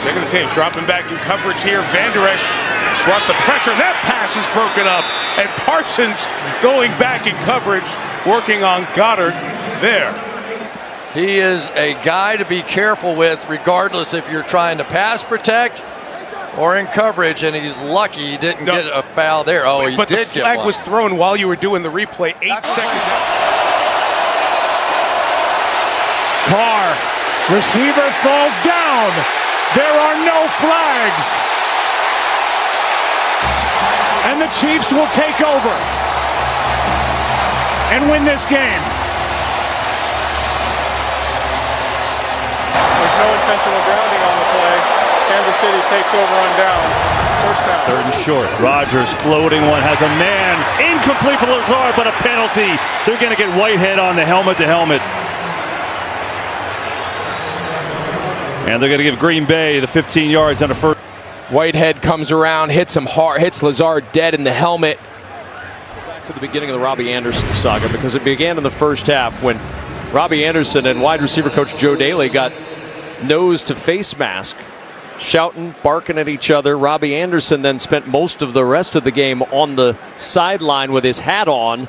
Second and 10, dropping back in coverage here. Van Der Esch brought the pressure. That pass is broken up. And Parsons going back in coverage, working on Goddard there. He is a guy to be careful with, regardless if you're trying to pass protect or in coverage, and he's lucky he didn't get a foul there. Oh, he but did the flag get one. was thrown while you were doing the replay. 8 seconds out. Carr, receiver falls down. There are no flags. And the Chiefs will take over and win this game. There's no intentional grounding on the play. Kansas City takes over on downs. First down. Third and short. Rodgers floating one, has a man. Incomplete for Lazard, but a penalty. They're going to get Whitehead on the helmet-to-helmet. And they're going to give Green Bay the 15 yards on the first. Whitehead comes around, hits him hard, hits Lazard dead in the helmet. Back to the beginning of the Robbie Anderson saga, because it began in the first half when Robbie Anderson and wide receiver coach Joe Daly got nose to face mask, shouting, barking at each other. Robbie Anderson then spent most of the rest of the game on the sideline with his hat on.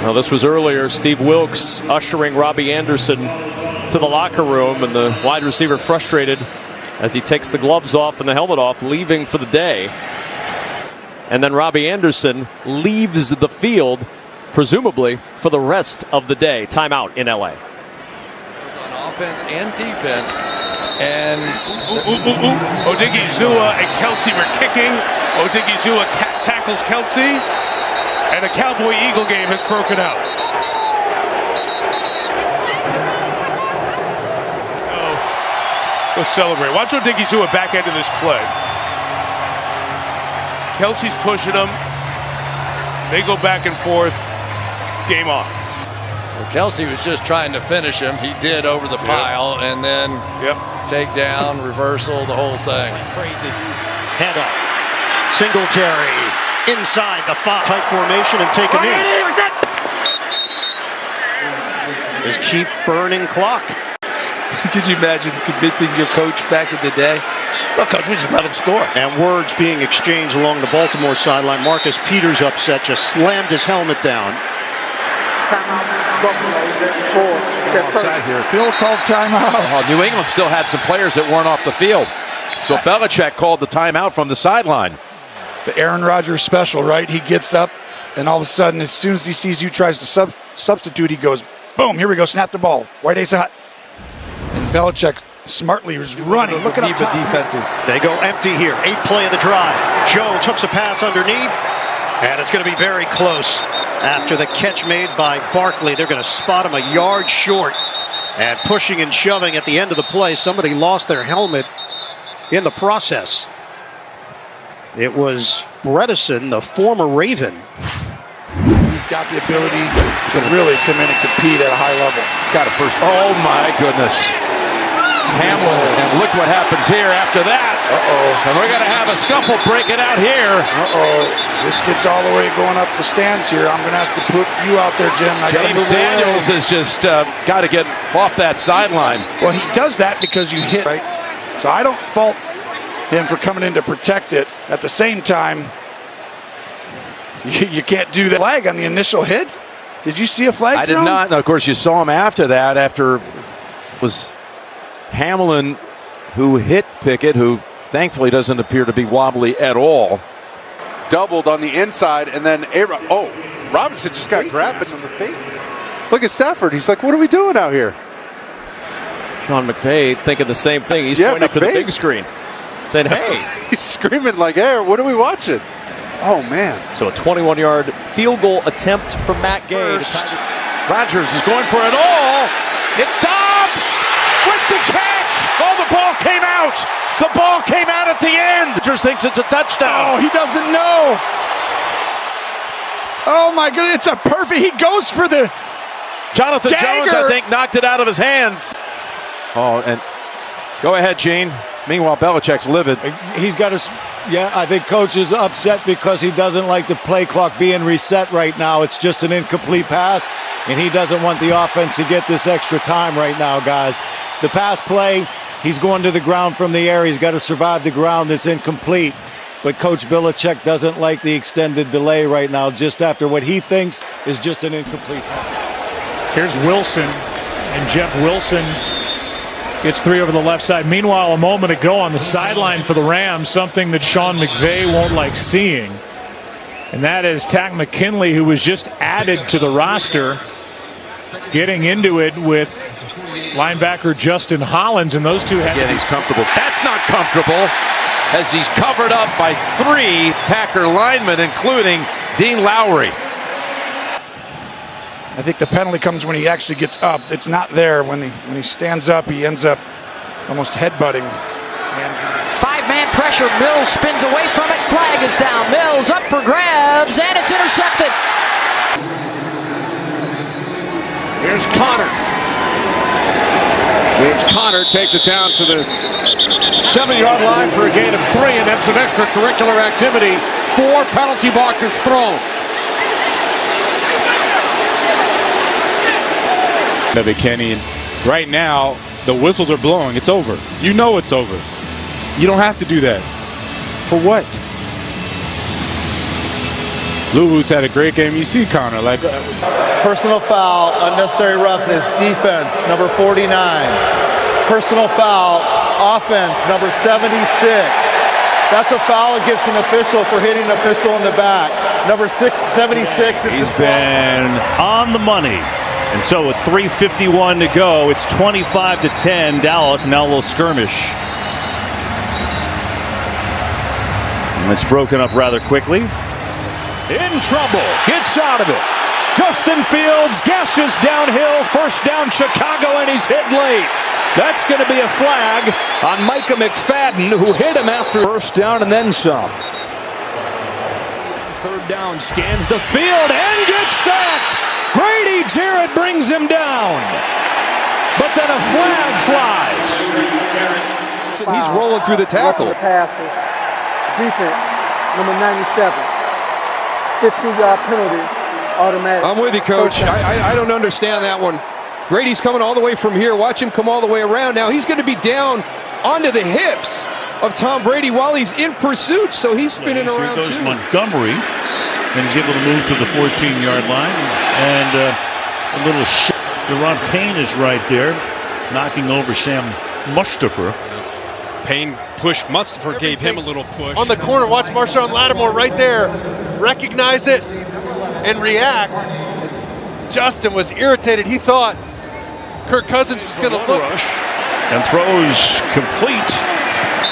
Now, this was earlier. Steve Wilkes ushering Robbie Anderson to the locker room, and the wide receiver frustrated as he takes the gloves off and the helmet off, leaving for the day. And then Robbie Anderson leaves the field, presumably for the rest of the day. Timeout in LA. On offense and defense. And Odigizua and Kelsey were kicking. Odigizua tackles Kelsey. And a Cowboy-Eagle game has broken out. Go celebrate. Watch Odigizua back into this play. Kelsey's pushing him. They go back and forth. Game on. well, Kelsey was just trying to finish him. He did over the pile, and then take down, reversal, the whole thing. Crazy. Handoff. Singletary inside the tight formation and take a knee. Just keep burning clock. Could you imagine convincing your coach back in the day? Well, coach, we just let him score. And words being exchanged along the Baltimore sideline. Marcus Peters upset, just slammed his helmet down. Offside here. Bill called timeout. Oh, New England still had some players that weren't off the field. So Belichick called the timeout from the sideline. It's the Aaron Rodgers special, right? He gets up, and all of a sudden, as soon as he sees you tries to substitute, he goes, boom, here we go, snap the ball. White ace hot. And Belichick smartly was running, looking up top. Defenses. They go empty here. 8th play of the drive. Jones hooks a pass underneath, and it's going to be very close. After the catch made by Barkley, they're going to spot him a yard short. And pushing and shoving at the end of the play, somebody lost their helmet in the process. It was Bredesen, the former Raven. He's got the ability to really come in and compete at a high level. He's got a first. Oh, my goodness. Hamlin, and look what happens here after that. And we're going to have a scuffle breaking out here. This gets all the way going up the stands here. I'm going to have to put you out there, Jim. James Daniels has just got to get off that sideline. Well, he does that because you hit, right? So I don't fault him for coming in to protect it. At the same time, you can't do that. Flag on the initial hit? Did you see a flag I did not. No, of course, you saw him after that. After was Hamlin who hit Pickett, who thankfully doesn't appear to be wobbly at all. Doubled on the inside, and then Robinson just got grabbed on the face. Look at Stafford. He's like, what are we doing out here? Sean McVay thinking the same thing. He's pointing up to the big screen, saying, hey. He's screaming like, hey, what are we watching? Oh, man. So a 21-yard field goal attempt from Matt Gay. Rodgers is going for it all. It's Dobbs with the catch. Oh, the ball came out. The ball came out at the end. Rodgers thinks it's a touchdown. Oh, he doesn't know. Oh, my goodness. It's a perfect. He goes for the Jonathan dagger. Jones, I think, knocked it out of his hands. Oh, and go ahead, Gene. Meanwhile, Belichick's livid. He's got his, I think coach is upset because he doesn't like the play clock being reset right now. It's just an incomplete pass, and he doesn't want the offense to get this extra time right now, guys. The pass play, He's going to the ground from the air. He's got to survive the ground. It's incomplete. But Coach Belichick doesn't like the extended delay right now, just after what he thinks is just an incomplete pass. Here's Wilson, and Jeff Wilson gets 3 over the left side. Meanwhile, a moment ago on the sideline for the Rams, something that Sean McVay won't like seeing, and that is Takk McKinley, who was just added to the roster, getting into it with linebacker Justin Hollins, and those two had Again, he's comfortable. That's not comfortable, as he's covered up by 3 Packer linemen, including Dean Lowry. I think the penalty comes when he actually gets up. It's not there when he stands up. He ends up almost headbutting Andrews. 5-man pressure. Mills spins away from it. Flag is down. Mills up for grabs, and it's intercepted. Here's Connor. James Conner takes it down to the 7-yard line for a gain of 3, and that's an extracurricular activity. 4 penalty markers thrown. Kenny, and right now the whistles are blowing. It's over. You know it's over. You don't have to do that. For what? Lulu's had a great game. You see Connor, like personal foul, unnecessary roughness, defense, number 49. Personal foul, offense, number 76. That's a foul against an official for hitting an official in the back. Number 76. He's been on the money. And so with 3:51 to go, it's 25-10 Dallas, and now a little skirmish. And it's broken up rather quickly. In trouble, gets out of it. Justin Fields gashes downhill, first down Chicago, and he's hit late. That's going to be a flag on Micah McFadden, who hit him after first down and then some. 3rd down, scans the field and gets sacked. Grady Jarrett brings him down, but then a flag flies. He's rolling through the tackle. Defense, number 97. 15-yard penalty, automatic. I'm with you, Coach. I don't understand that one. Grady's coming all the way from here. Watch him come all the way around. Now he's going to be down onto the hips of Tom Brady while he's in pursuit, so he's spinning around goes too. Montgomery, and he's able to move to the 14-yard line, and a little Deron Payne is right there, knocking over Sam Mustipher. Payne pushed Mustipher, gave him a little push. On the corner, watch Marshawn Lattimore right there. Recognize it and react. Justin was irritated. He thought Kirk Cousins was going to look. Rush and throws complete.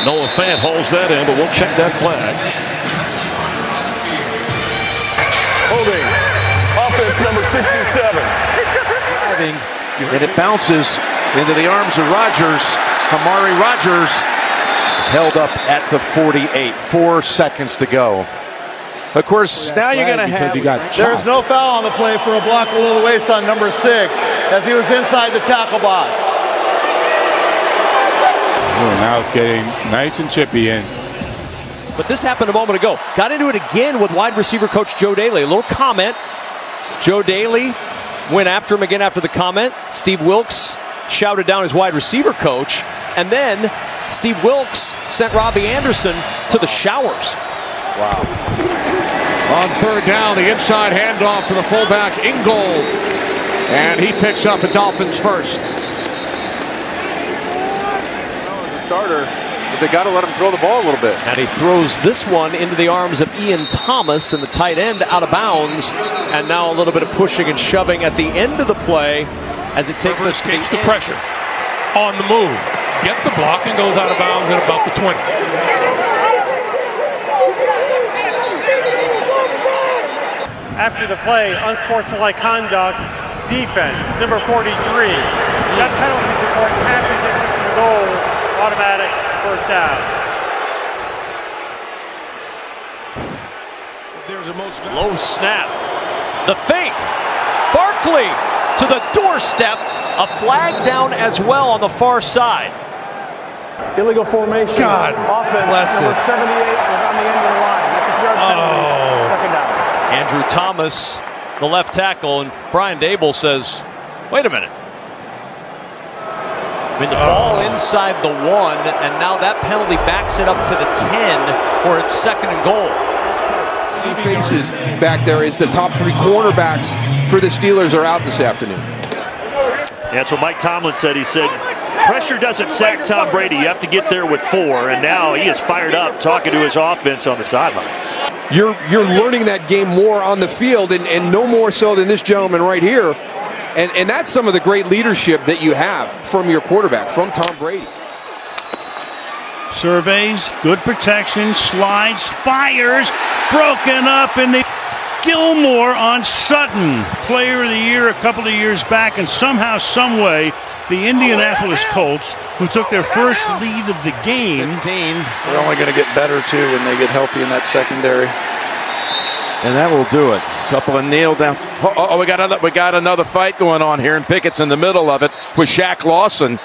Noah Fant hauls that in, but we'll check that flag. Holding. Offense number 67. Driving, and it bounces into the arms of Rodgers. Amari Rodgers is held up at the 48. 4 seconds to go. Of course, now you're going to have... There's no foul on the play for a block below the waist on number 6, as he was inside the tackle box. now it's getting nice and chippy in. But this happened a moment ago. Got into it again with wide receiver coach Joe Daly. A little comment. Joe Daly went after him again after the comment. Steve Wilks shouted down his wide receiver coach. And then Steve Wilks sent Robbie Anderson to the showers. Wow. On third down, the inside handoff to the fullback, Ingold. And he picks up a Dolphins first. As a starter, but they got to let him throw the ball a little bit. And he throws this one into the arms of Ian Thomas, and the tight end out of bounds. And now a little bit of pushing and shoving at the end of the play as it takes us to the pressure. On the move. Gets a block and goes out of bounds at about the 20. After the play, unsportsmanlike conduct, defense, number 43. That penalties, of course, half the distance to the goal, automatic first down. There's a low snap. The fake. Barkley to the doorstep. A flag down as well on the far side. Illegal formation. God offense, number 78 was on the end of the line. That's a yard penalty. Second down. Andrew Thomas, the left tackle, and Brian Dable says, wait a minute. I mean, the ball inside the 1, and now that penalty backs it up to the 10, where it's 2nd and goal. He faces back there is the top 3 cornerbacks for the Steelers are out this afternoon. That's what Mike Tomlin said. He said, pressure doesn't sack Tom Brady. You have to get there with 4. And now he is fired up talking to his offense on the sideline. You're learning that game more on the field, and no more so than this gentleman right here. And that's some of the great leadership that you have from your quarterback, from Tom Brady. Surveys, good protection, slides, fires, broken up in the Gilmore on Sutton, player of the year a couple of years back, and somehow, some way, the Indianapolis Colts, who took their first lead of the game. 15. They're only going to get better, too, when they get healthy in that secondary. And that will do it. Couple of kneel downs. We got another fight going on here, and Pickett's in the middle of it with Shaq Lawson.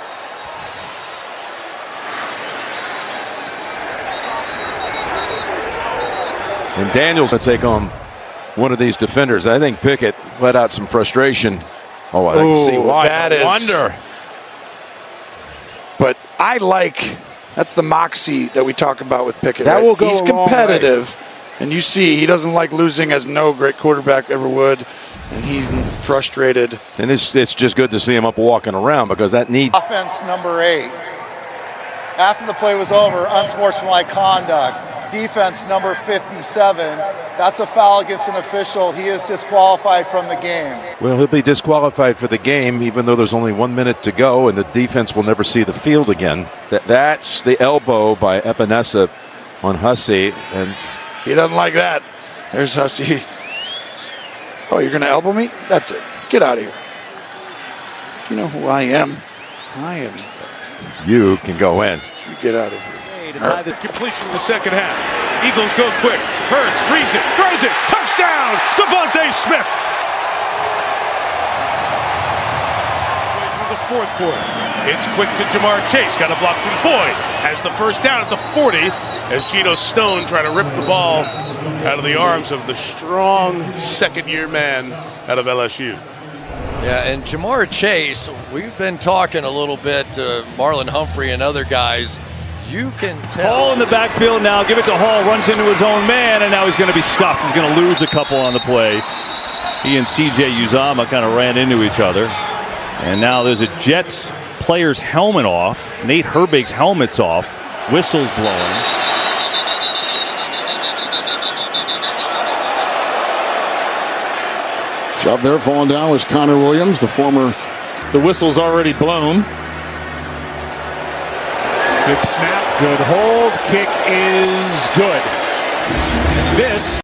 And Daniels to take on one of these defenders. I think Pickett let out some frustration. Oh, I can see why. That is wonder. But I like that's the moxie that we talk about with Pickett. That right? will go. He's a long competitive, way. and you see he doesn't like losing, as no great quarterback ever would, and he's frustrated. And it's just good to see him up walking around because that need. Offense number 8. After the play was over, unsportsmanlike conduct. Defense number 57. That's a foul against an official. He is disqualified from the game. Well, he'll be disqualified for the game, even though there's only 1 minute to go, and the defense will never see the field again. That's the elbow by Epinesa on Hussey, and he doesn't like that. There's Hussey. Oh, you're going to elbow me? That's it. Get out of here. You know who I am? I am. You can go in. You get out of here. To tie the completion in the second half. Eagles go quick. Hurts reads it, throws it, touchdown, Devontae Smith. Through the fourth quarter, it's quick to Jamar Chase. Got a block from Boyd. Has the first down at the 40 as Geno Stone try to rip the ball out of the arms of the strong second-year man out of LSU. Yeah, and Jamar Chase, we've been talking a little bit to Marlon Humphrey and other guys. You can tell. Hall in the backfield now. Give it to Hall. Runs into his own man, and now he's going to be stuffed. He's going to lose a couple on the play. He and C.J. Uzama kind of ran into each other. And now there's a Jets player's helmet off. Nate Herbig's helmet's off. Whistle's blowing. Shot there, falling down was Connor Williams, the former. The whistle's already blown. Good snap, good hold, kick is good. This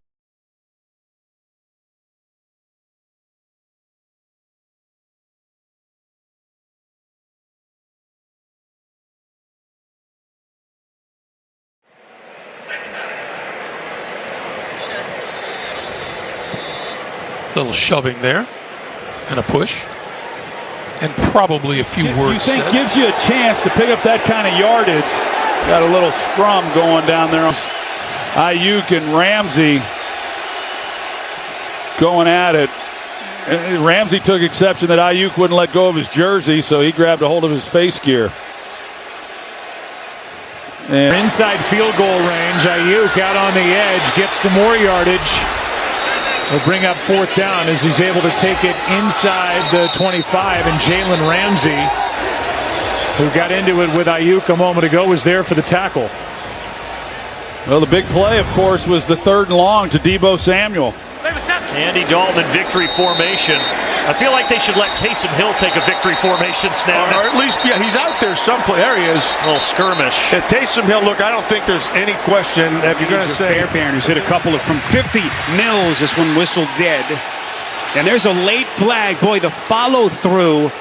little shoving there and a push. And probably a few words. You think gives you a chance to pick up that kind of yardage. Got a little scrum going down there. Ayuk and Ramsey going at it. Ramsey took exception that Ayuk wouldn't let go of his jersey, so he grabbed a hold of his face gear. And inside field goal range, Ayuk out on the edge, gets some more yardage. He'll bring up fourth down as he's able to take it inside the 25, and Jalen Ramsey, who got into it with Ayuk a moment ago, was there for the tackle. Well, the big play, of course, was the 3rd and long to Deebo Samuel. Andy Dalton in victory formation. I feel like they should let Taysom Hill take a victory formation snap. Or at least, yeah, he's out there someplace. There he is. A little skirmish. At Taysom Hill, look, I don't think there's any question if you're going to say. Fairbairn, who's hit a couple of from 50. Mills, this one whistled dead. And there's a late flag. Boy, the follow through.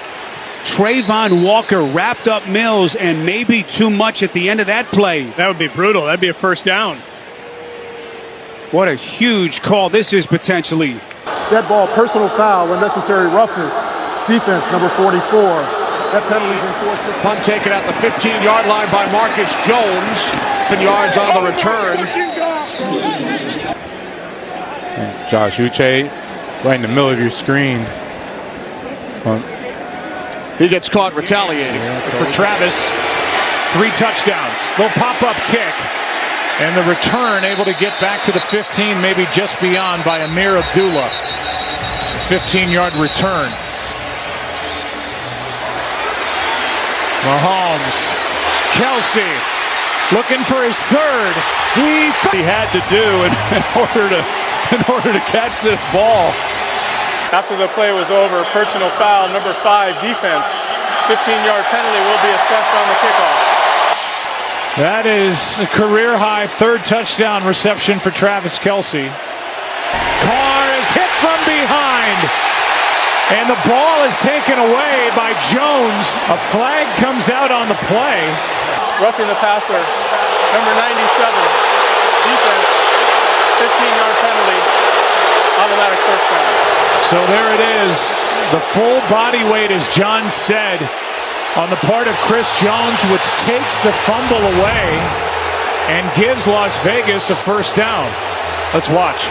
Trayvon Walker wrapped up Mills, and maybe too much at the end of that play. That would be brutal. That'd be a first down. What a huge call this is potentially. Dead ball, personal foul, unnecessary roughness. Defense number 44. That penalty's enforced. Punt taken at the 15-yard line by Marcus Jones. 10 yards on the return. Josh Uche right in the middle of your screen. He gets caught retaliating. For Travis, 3 touchdowns. Little pop-up kick. And the return able to get back to the 15, maybe just beyond by Amir Abdullah. 15-yard return. Mahomes. Kelsey looking for his third. He had to do in order to catch this ball. After the play was over, personal foul, number 5, defense. 15-yard penalty will be assessed on the kickoff. That is a career-high 3rd touchdown reception for Travis Kelsey. Carr is hit from behind. And the ball is taken away by Jones. A flag comes out on the play. Roughing the passer, number 97, defense, 15-yard penalty, automatic first down. So there it is. The full body weight, as John said, on the part of Chris Jones, which takes the fumble away and gives Las Vegas a first down. Let's watch.